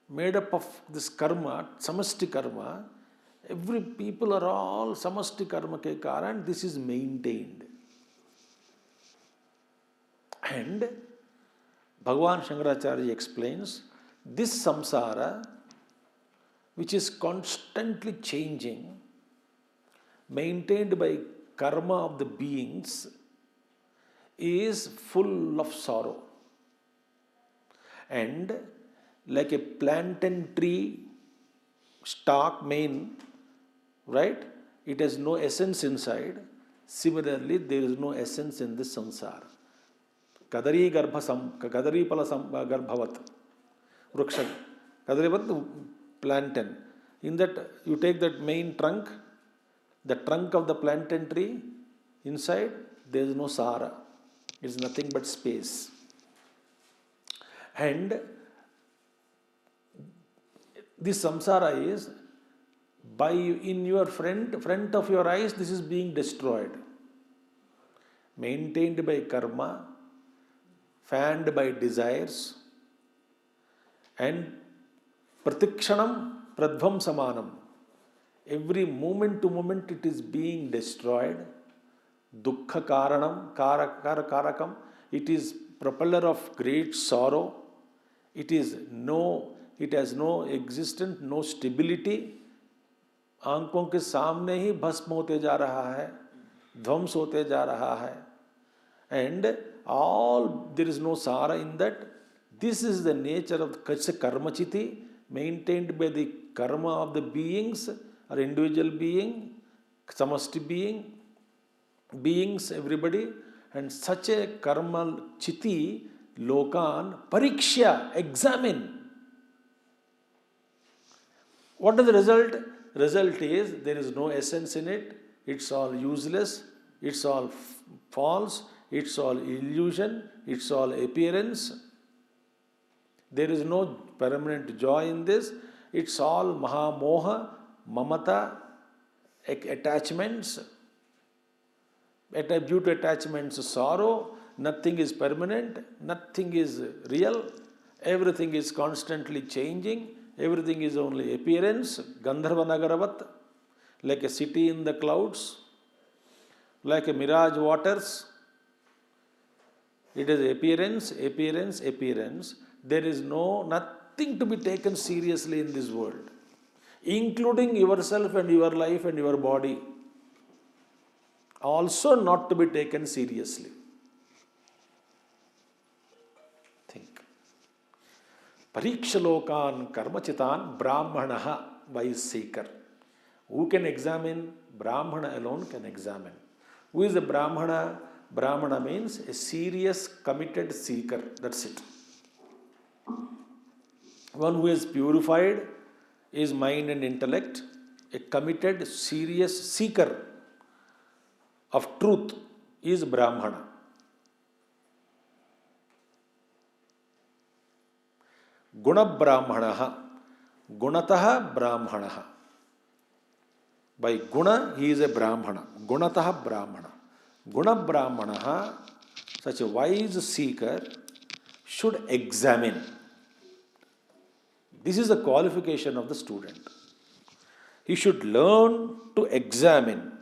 [SPEAKER 1] made up of this karma, samasti karma, every people are all samasti karma ke karan, this is maintained. And Bhagavan Shankaracharya explains, this samsara, which is constantly changing, maintained by karma of the beings, is full of sorrow. And like a plantain tree, stalk, main, right? It has no essence inside. Similarly, there is no essence in this samsara. Kadari pala garbhavat. Vriksha. Kadari pala plantain. In that, you take that main trunk, the trunk of the plantain tree, inside there is no sara. It is nothing but space. And this samsara is, in your front of your eyes, this is being destroyed. maintained by karma, fanned by desires, and pratikshanam pradvam samanam. Every moment to moment it is being destroyed. Dukkha karakam. It is propeller of great sorrow. It has no existence, no stability. आंखों के सामने ही भस्म होते जा रहा है, ध्वंस होते जा रहा है. And all, there is no sara in that. This is the nature of karmachiti, maintained by the karma of the beings or individual being, samasti beings, everybody. And such a karma chiti lokan pariksha, examine. What is the result? Result is there is no essence in it. It's all useless. It's all false. It's all illusion. It's all appearance. There is no permanent joy in this. It's all mahamoha, mamata, attachments. Due to attachments, sorrow. Nothing is permanent. Nothing is real. Everything is constantly changing. Everything is only appearance. Gandharva Nagaravat, like a city in the clouds, like a mirage waters. It is appearance, appearance, appearance. There is nothing to be taken seriously in this world, including yourself and your life and your body. Also not to be taken seriously. Think. Parikshalokan karmachitan brahmanaha, wise seeker. Who can examine? Brahmana alone can examine. Who is a Brahmana? Brahmana means a serious, committed seeker. That's it. One who is purified his mind and intellect, a committed, serious seeker of truth is Brahmana. Guna Brahmanaha, Gunataha Brahmanaha. By Guna he is a Brahmana. Gunataha Brahmana. Guna Brahmanaha, such a wise seeker, should examine. This is the qualification of the student. He should learn to examine.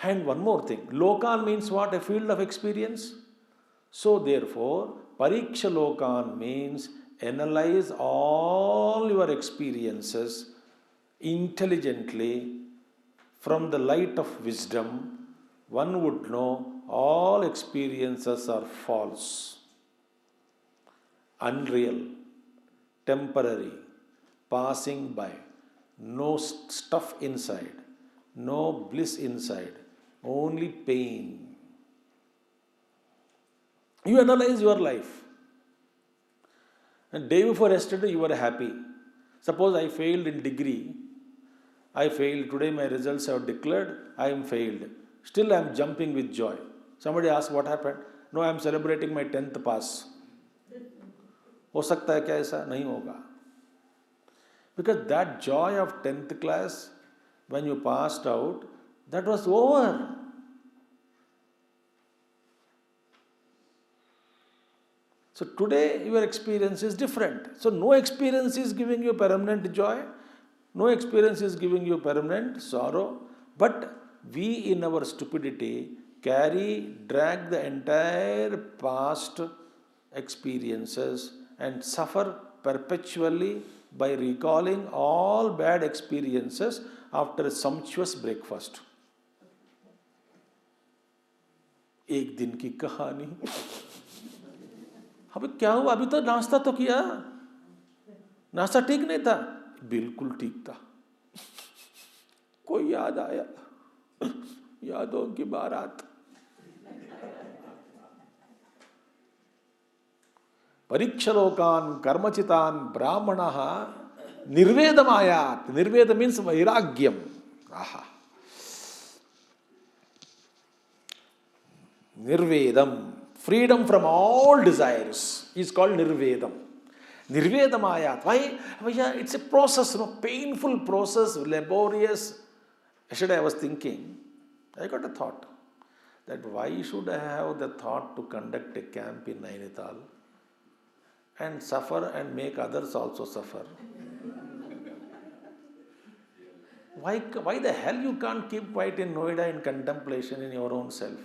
[SPEAKER 1] And one more thing, Lokan means what? A field of experience. So therefore, Pariksha Lokan means analyze all your experiences intelligently from the light of wisdom. One would know all experiences are false, unreal, temporary, passing by, no stuff inside, no bliss inside, only pain. You analyze your life. And day before yesterday you were happy. Suppose I failed in degree. I failed. Today my results have declared. I am failed. Still I am jumping with joy. Somebody asks what happened. No, I am celebrating my 10th pass. हो सकता है क्या ऐसा? नहीं होगा. Because that joy of 10th class, when you passed out, that was over. So today your experience is different. So no experience is giving you permanent joy. No experience is giving you permanent sorrow. But we in our stupidity drag the entire past experiences and suffer perpetually by recalling all bad experiences after a sumptuous breakfast. एक दिन की कहानी. अबे क्या हुआ? अभी तो नाश्ता तो किया. नाश्ता ठीक नहीं था? बिल्कुल ठीक था. कोई याद आया. यादों की बारात. Parikshalokan karmachitan brahmanaha nirvedamayat. Nirveda means vairagyam. Aha. Nirvedam. Freedom from all desires is called nirvedam. Nirvedamayat. Why? It's a process, painful process, laborious. Yesterday I was thinking, I got a thought. that why should I have the thought to conduct a camp in Nainital and suffer and make others also suffer? Why the hell you can't keep quiet in Noida in contemplation in your own self?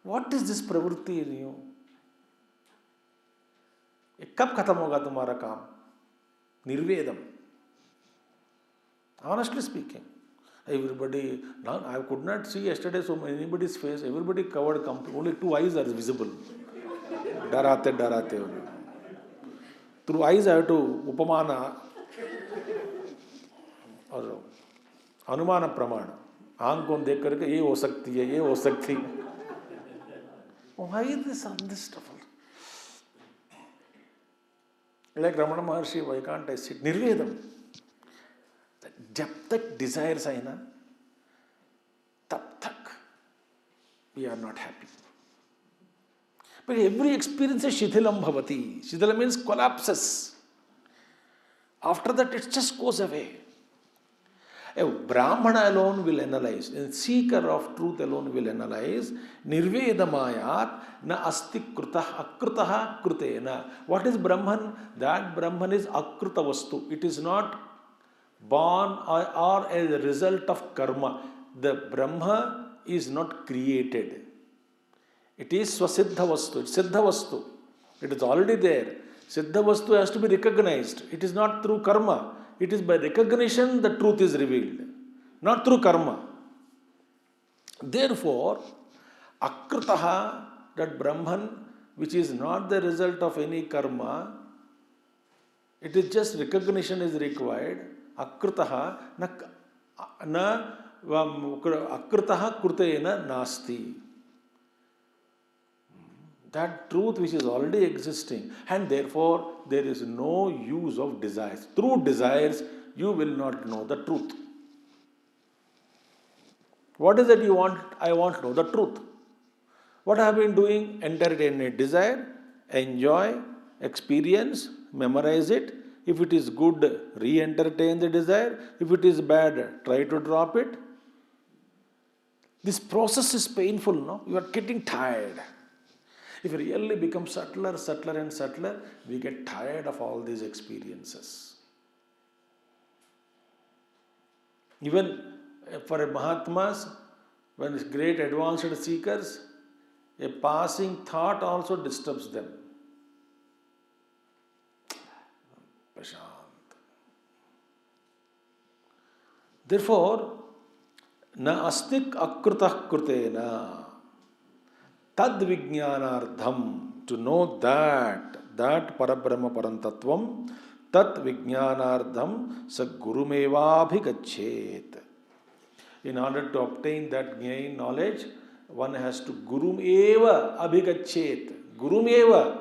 [SPEAKER 1] What is this pravrutti in you? ये कब खत्म होगा तुम्हारा काम? निर्वेदम. Honestly speaking, everybody, now I could not see yesterday so anybody's face, everybody covered, only two eyes are visible. Darate, darate. Through eyes I have to upamana और अनुमान प्रमाण आंख को देख करके ये हो सकती है, ये हो सकती है. Why this stuff? Like Ramana Maharshi, why can't I sit? Nirvedam. जब तक desires है ना, तब तक we are not happy. But every experience is shithilam bhavati. Shithila means collapses. After that, it just goes away. A Brahmana alone will analyze, a seeker of truth alone will analyze, Nirvedamayat na asti krutah akrutah krutena. What is Brahman? That Brahman is akruta vastu. It is not born or as a result of karma. The Brahma is not created. It is swasiddha vastu, it's siddha vastu. It is already there. Siddha vastu has to be recognized. It is not through karma. It is by recognition the truth is revealed, not through karma. Therefore, akritaha, that Brahman, which is not the result of any karma, it is just recognition is required. Akritaha na akritaha krutena nasti. That truth which is already existing, and therefore there is no use of desires. Through desires, you will not know the truth. What is it you want? I want to know the truth. What I have been doing? Entertain a desire, enjoy, experience, memorize it. If it is good, re-entertain the desire. If it is bad, try to drop it. This process is painful, no? You are getting tired. If it really becomes subtler, subtler and subtler, we get tired of all these experiences. Even for Mahatmas, when great advanced seekers, a passing thought also disturbs them. Prashant. Therefore, na astik akrutah krutena. Tad vijnanardham, to know that parabrahma parantatvam, tat vijnanardham sa gurumevabhigachet. In order to obtain that gain knowledge, one has to gurumeva abhigachet. Gurumeva,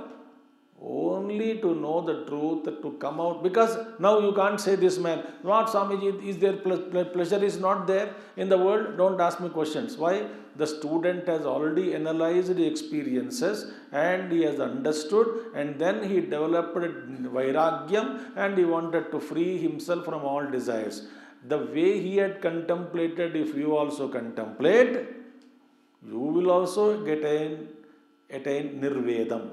[SPEAKER 1] only to know the truth, to come out. Because now you can't say this man, what Swamiji, is there pleasure is not there in the world? Don't ask me questions. Why? The student has already analyzed the experiences and he has understood, and then he developed vairagyam and he wanted to free himself from all desires. The way he had contemplated, if you also contemplate, you will also attain nirvedam.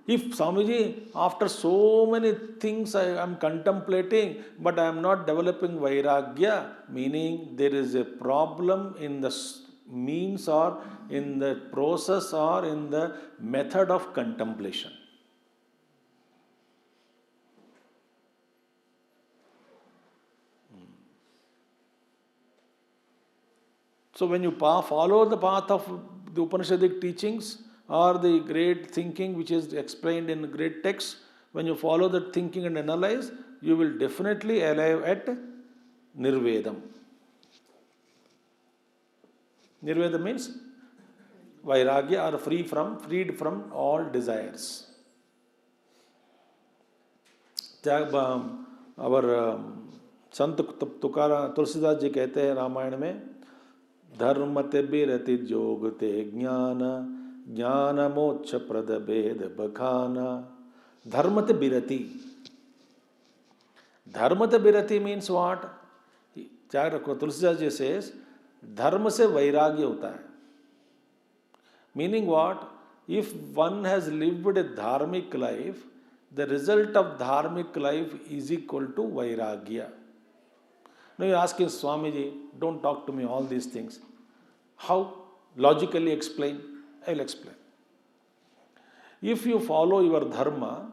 [SPEAKER 1] If Swamiji, after so many things I am contemplating, but I am not developing vairagya, meaning there is a problem in the means or in the process or in the method of contemplation. So when you follow the path of the Upanishadic teachings, or the great thinking which is explained in great texts, when you follow that thinking and analyze, you will definitely arrive at Nirvedam. Nirvedam means Vairagya, or freed from all desires. Our Sant Tulsidas ji कहते हैं रामायण में, धर्म ते बिरति जोग ते ज्ञान Jnana moksha pradabhed bhakhana. Dharmata birati. Dharmata birati means what? त्याग रखो. तुलसीदास जी says, धर्म से वैराग्य होता है. Meaning what? If one has lived a dharmic life, the result of dharmic life is equal to vairagya. Now you ask him, Swamiji, don't talk to me all these things. How? Logically explain. I will explain. If you follow your dharma,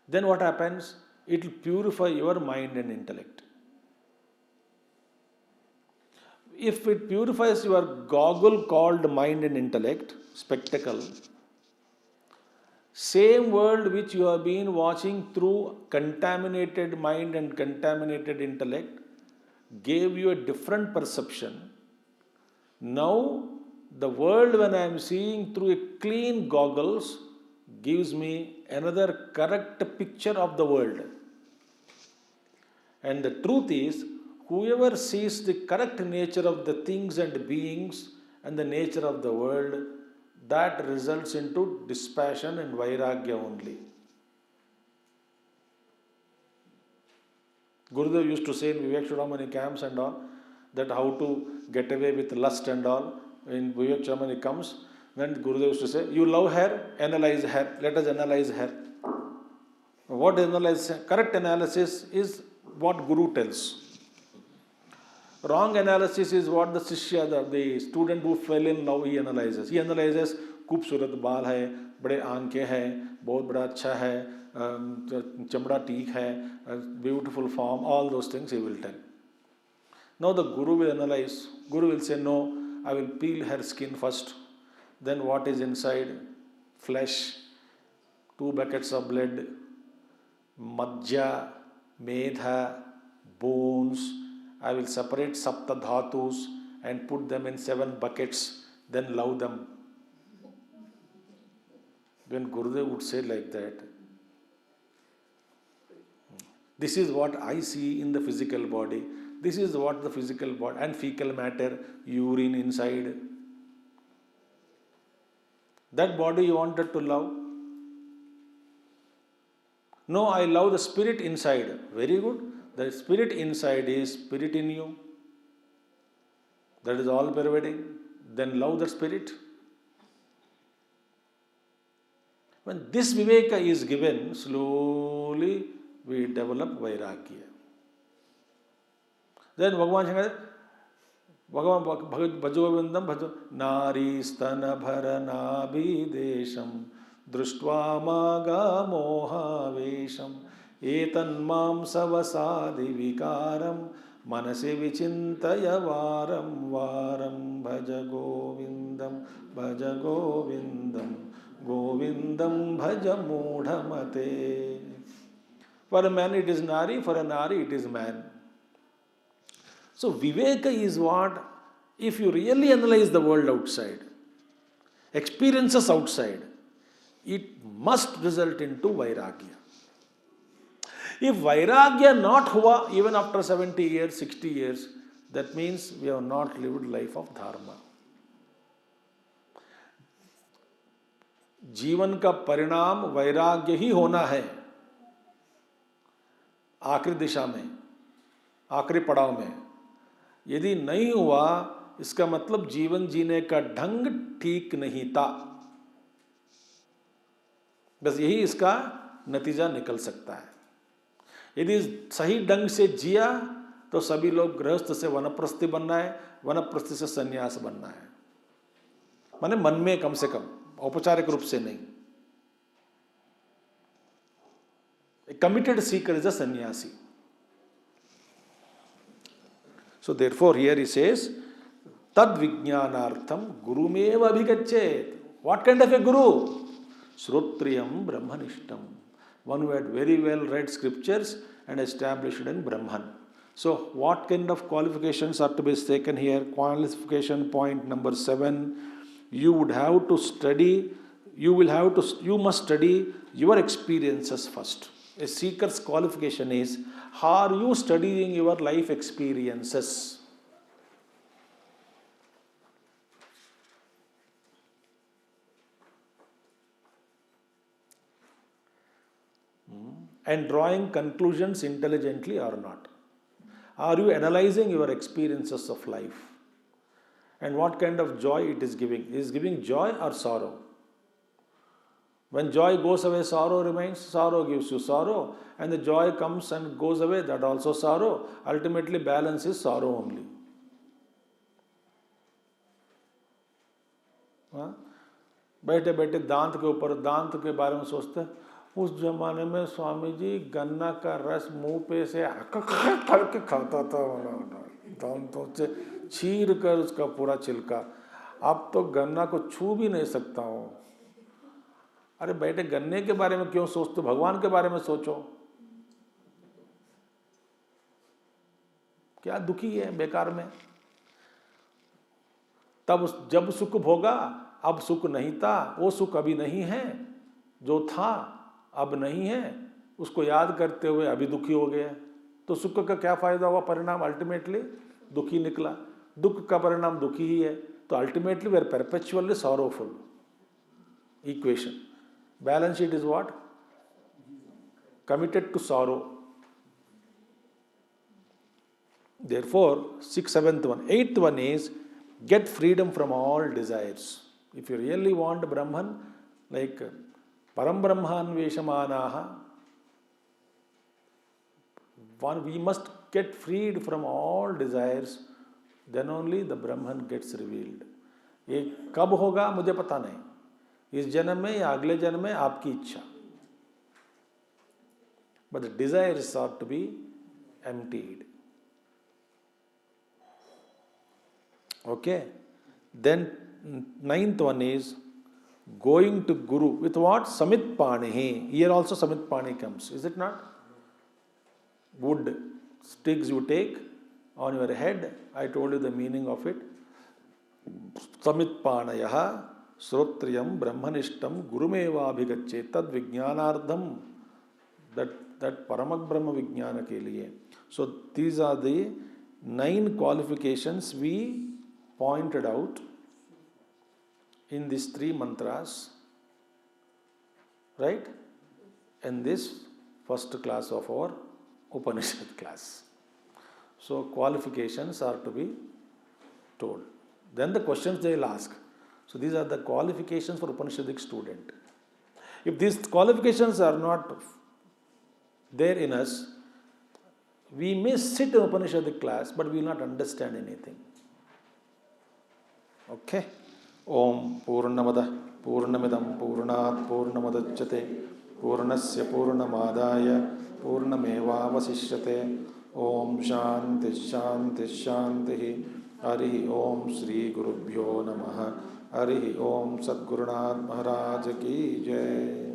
[SPEAKER 1] then what happens? It will purify your mind and intellect. If it purifies your goggle called mind and intellect, spectacle, same world which you have been watching through contaminated mind and contaminated intellect gave you a different perception. Now, the world when I am seeing through a clean goggles gives me another correct picture of the world. And the truth is, whoever sees the correct nature of the things and beings and the nature of the world, that results into dispassion and vairagya only. Gurudev used to say in Vivek Chudamani camps and all, that how to get away with lust and all. When Vivek Chudamani comes, when Gurudev used to say, you love hair, analyze hair, let us analyze hair. What analyze? Correct analysis is what Guru tells. Wrong analysis is what the Shishya, the student who fell in love, he analyzes. He analyzes, खूबसूरत बाल है, बड़े आंखें हैं, बहुत बड़ा अच्छा है, चमड़ा ठीक है, beautiful form, all those things he will tell. Now the Guru will analyze. Guru will say, no, I will peel her skin first. Then what is inside? Flesh, 2 buckets of blood, majja, medha, bones. I will separate sapta dhatus and put them in 7 buckets, then love them. When Gurudev would say like that, this is what I see in the physical body, this is what the physical body, and fecal matter, urine inside. That body you wanted to love? No, I love the spirit inside. Very good. The spirit inside is spirit in you. That is all pervading. Then love the spirit. When this viveka is given, slowly we develop vairagya. Then Bhagavan Shankar, Bhagavan Bhajovindam Bhajo Nari Stana Bharanabhidesham Društva Maga Moha Vesham Etanmam Savasadi Vikaram Manasi Vichintaya Varam Varam Bhaja Govindam Bhaja Govindam Govindam Bhaja Mudhamate. For a man it is Nari, for a Nari it is man. So Viveka is what, if you really analyze the world outside, experiences outside, it must result into Vairagya. If Vairagya not hua, even after 70 years, 60 years, that means we have not lived life of Dharma. जीवन का परिणाम वैराग्य ही होना है आखिरी दिशा में, आखिरी पड़ाव में. यदि नहीं हुआ, इसका मतलब जीवन जीने का ढंग ठीक नहीं था. बस यही इसका नतीजा निकल सकता है. यदि सही ढंग से जिया तो सभी लोग गृहस्थ से वनप्रस्थी बनना है, वनप्रस्थी से सन्यास बनना है. माने मन में कम से कम, औपचारिक रूप से नहीं. A committed seeker is a sannyasi. So therefore here he says, tad vijnanartham gurumeva abhigachet. What kind of a guru? Shrotriyam brahmanishtam. One who had very well read scriptures and established in Brahman. So what kind of qualifications are to be taken here? Qualification point number 7. You would have to study, you must study your experiences first. A seeker's qualification is, are you studying your life experiences? and drawing conclusions intelligently or not? Are you analyzing your experiences of life? And what kind of joy it is giving? Is giving joy or sorrow? When joy goes away, sorrow remains. Sorrow gives you sorrow. And the joy comes and goes away, that also sorrow. Ultimately, balance is sorrow only. बैठे बैठे दांत के ऊपर दांत के बारे में सोचते हैं, उस जमाने में स्वामी जी गन्ना का रस मुंह पे से करके खाता था, दांतों से चीर कर उसका पूरा छिलका. अब तो गन्ना को छू भी नहीं सकता हूँ. अरे बैठे गन्ने के बारे में क्यों सोचते हो? भगवान के बारे में सोचो. क्या दुखी है बेकार में. तब जब सुख भोगा, अब सुख नहीं था, वो सुख अभी नहीं है, जो था अब नहीं है, उसको याद करते हुए अभी दुखी हो गया. तो सुख का क्या फायदा हुआ? परिणाम अल्टीमेटली दुखी निकला. दुख का परिणाम दुखी ही है. तो ultimately we are perpetually sorrowful. Equation. Balance sheet is what? Committed to sorrow. Therefore, 6th, 7th one. 8th one is get freedom from all desires. If you really want Brahman, like Param Brahman Veshamanaha, we must get freed from all desires, then only the Brahman gets revealed. ये कब होगा मुझे पता नहीं. इस जन्म में या अगले जन्म में, आपकी इच्छा. But the desires are to be emptied. Okay. Then 9th one is going to Guru with what? Samit Panihi. Here also Samit Pani comes. Is it not? Wood sticks you take on your head. I told you the meaning of it. Samit Panayaha Srotriyam Brahmanishtam Gurumeva Abhigacche Tad Vijnanardham. That Paramak Brahma Vijnana ke liye. So these are the 9 qualifications we pointed out in these 3 mantras, right? In this first class of our Upanishad class. So qualifications are to be told. Then the questions they will ask. So these are the qualifications for Upanishadic student. If these qualifications are not there in us, we may sit in Upanishadic class, but we will not understand anything. Okay? Om Purnamada Purnamidam Purnat Purnamadachyate Purnasya Purnamadaya Purnameva Vasishyate. Om Shanti Shanti Shanti. Hari Om Sri Gurubhyo Namaha. Hari Om Sadgurunath Maharaj Ki Jai.